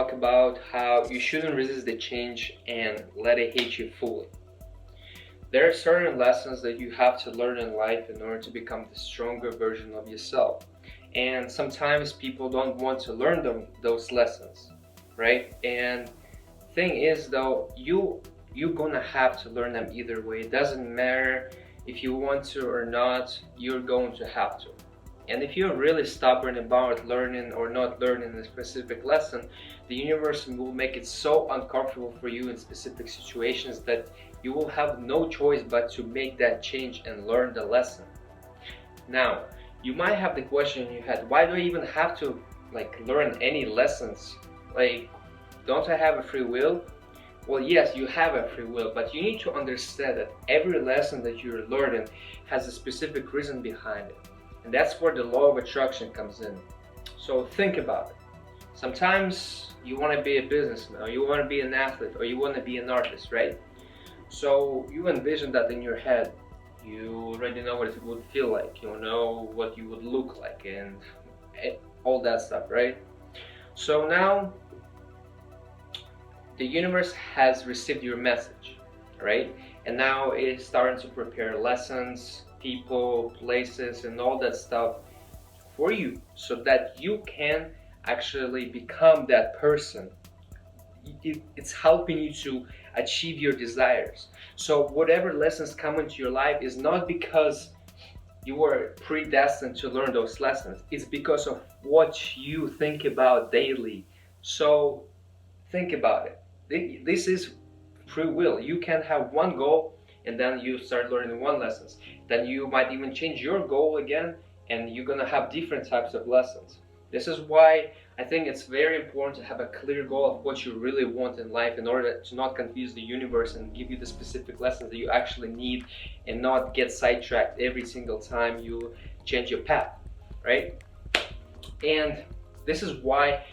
talk about how you shouldn't resist the change and let it hit you fully. There are certain lessons that you have to learn in life in order to become the stronger version of yourself. And sometimes people don't want to learn those lessons, right? And thing is though, you're gonna have to learn them either way. It doesn't matter if you want to or not, you're going to have to. And if you're really stubborn about learning or not learning a specific lesson, the universe will make it so uncomfortable for you in specific situations that you will have no choice but to make that change and learn the lesson. Now, you might have the question in your head, why do I even have to learn any lessons? Don't I have a free will? Well, yes, you have a free will, but you need to understand that every lesson that you're learning has a specific reason behind it. And that's where the law of attraction comes in. So think about it. Sometimes you want to be a businessman, or you want to be an athlete, or you want to be an artist, right? So you envision that in your head. You already know what it would feel like. You know what you would look like and all that stuff, right? So now the universe has received your message, right? And now it's starting to prepare lessons, people, places, and all that stuff for you so that you can actually become that person. It's helping you to achieve your desires. So whatever lessons come into your life is not because you were predestined to learn those lessons. It's because of what you think about daily. So think about it. This is free will. You can have one goal and then you start learning one lessons. Then you might even change your goal again and you're gonna have different types of lessons. This is why I think it's very important to have a clear goal of what you really want in life in order to not confuse the universe and give you the specific lessons that you actually need and not get sidetracked every single time you change your path, right? And this is why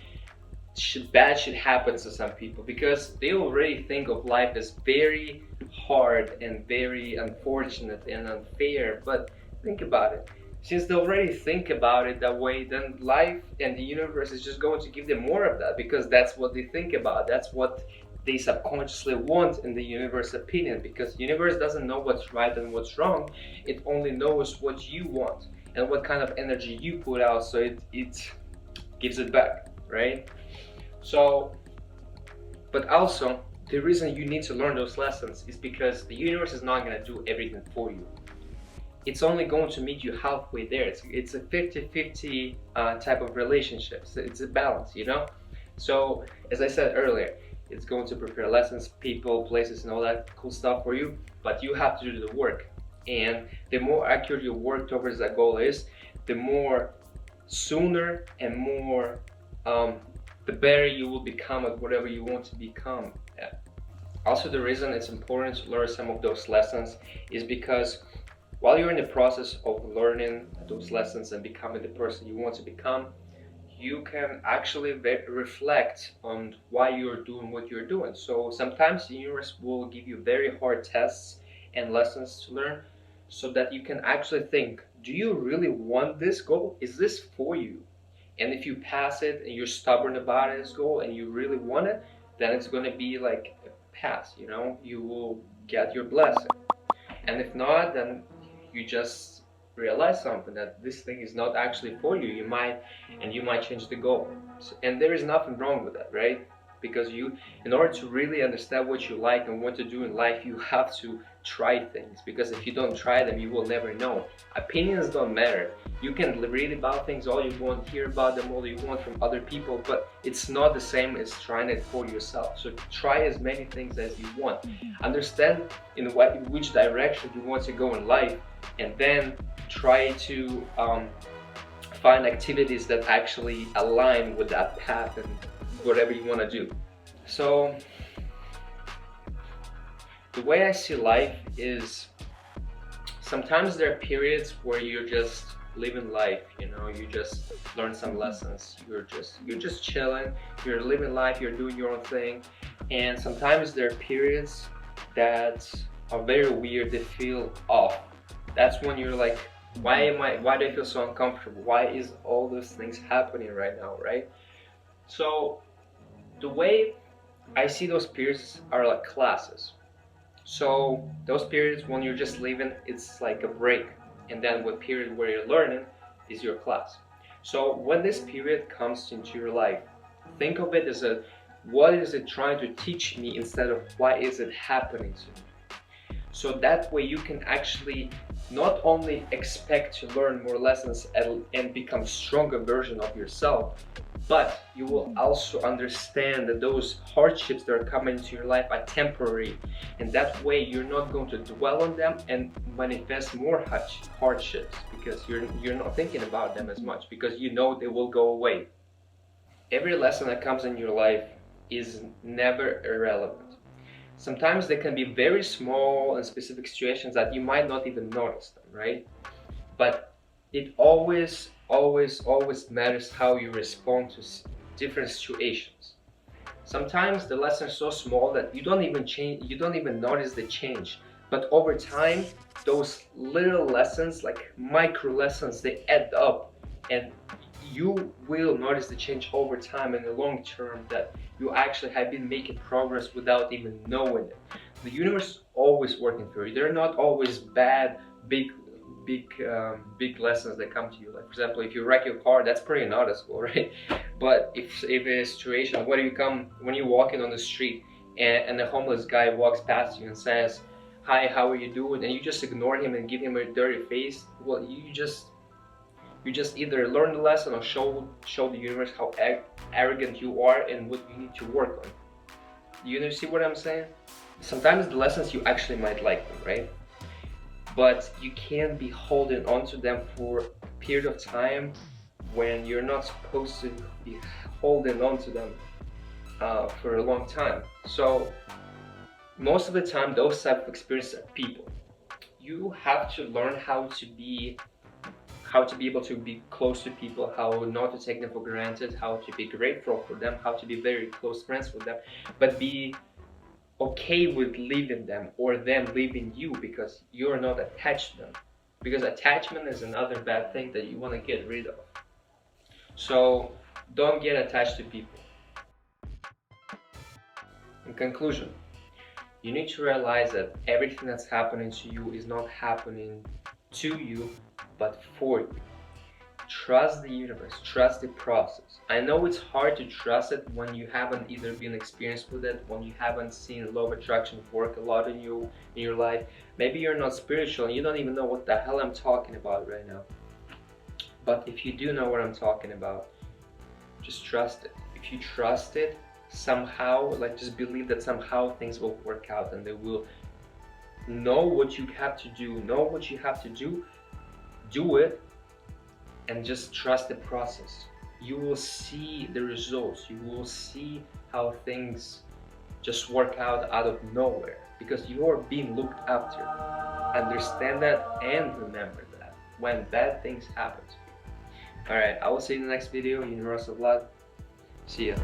bad shit happens to some people, because they already think of life as very hard and very unfortunate and unfair. But think about it. Since they already think about it that way, then life and the universe is just going to give them more of that, because that's what they think about. That's what they subconsciously want in the universe's opinion, because the universe doesn't know what's right and what's wrong. It only knows what you want and what kind of energy you put out, so it gives it back, right? So, but also the reason you need to learn those lessons is because the universe is not going to do everything for you. It's only going to meet you halfway there. It's a 50-50 type of relationship. So it's a balance, you know? So as I said earlier, it's going to prepare lessons, people, places, and all that cool stuff for you, but you have to do the work. And the more accurate your work towards that goal is, the more sooner and more the better you will become at whatever you want to become at. Also, the reason it's important to learn some of those lessons is because while you're in the process of learning those lessons and becoming the person you want to become, you can actually reflect on why you're doing what you're doing. So sometimes the universe will give you very hard tests and lessons to learn so that you can actually think, do you really want this goal? Is this for you? And if you pass it and you're stubborn about this goal and you really want it, then it's going to be like a pass, you know? You will get your blessing. And if not, then you just realize something, that this thing is not actually for you. You might change the goal. And there is nothing wrong with that, right? Because in order to really understand what you like and what to do in life, you have to try things. Because if you don't try them, you will never know. Opinions don't matter. You can read about things all you want, hear about them all you want from other people, but it's not the same as trying it for yourself. So try as many things as you want. Understand in which direction you want to go in life, and then try to find activities that actually align with that path and whatever you want to do. So the way I see life is, sometimes there are periods where you're just living life, you know, you just learn some lessons, you're just chilling, you're living life, you're doing your own thing. And sometimes there are periods that are very weird, they feel off. That's when you're like, why do I feel so uncomfortable? Why is all those things happening right now, right? So The way I see those periods are like classes. So those periods when you're just leaving, it's like a break. And then what period where you're learning is your class. So when this period comes into your life, think of it as a what is it trying to teach me instead of why is it happening to me. So that way you can actually not only expect to learn more lessons and become stronger version of yourself, but you will also understand that those hardships that are coming into your life are temporary, and that way you're not going to dwell on them and manifest more hardships because you're not thinking about them as much because you know they will go away. Every lesson that comes in your life is never irrelevant. Sometimes they can be very small and specific situations that you might not even notice them, right? But it always matters how you respond to different situations. Sometimes the lesson is so small that you don't even notice the change. But over time, those little lessons, like micro lessons, they add up, and you will notice the change over time in the long term that you actually have been making progress without even knowing it. The universe is always working for you. They're not always bad, big lessons that come to you. Like for example, if you wreck your car, that's pretty noticeable, right? But if a situation, when you're walking on the street and a homeless guy walks past you and says, "Hi, how are you doing?" and you just ignore him and give him a dirty face, well, you just either learn the lesson or show the universe how arrogant you are and what you need to work on. Do you see what I'm saying? Sometimes the lessons you actually might like them, right? But you can't be holding on to them for a period of time when you're not supposed to be holding on to them for a long time. So most of the time, those type of experiences are people. You have to learn how to be able to be close to people, how not to take them for granted, how to be grateful for them, how to be very close friends with them, but be okay with leaving them or them leaving you because you're not attached to them. Because attachment is another bad thing that you want to get rid of. So don't get attached to people. In conclusion, you need to realize that everything that's happening to you is not happening to you, but for you. Trust the universe, trust the process. I know it's hard to trust it when you haven't either been experienced with it, when you haven't seen law of attraction work a lot in your life. Maybe you're not spiritual and you don't even know what the hell I'm talking about right now. But if you do know what I'm talking about, just trust it. If you trust it, somehow, like just believe that somehow things will work out and they will know what you have to do, do it, and just trust the process. You will see the results. You will see how things just work out of nowhere because you are being looked after. Understand that and remember that when bad things happen to you. Alright, I will see you in the next video. Universal Vlad. See ya.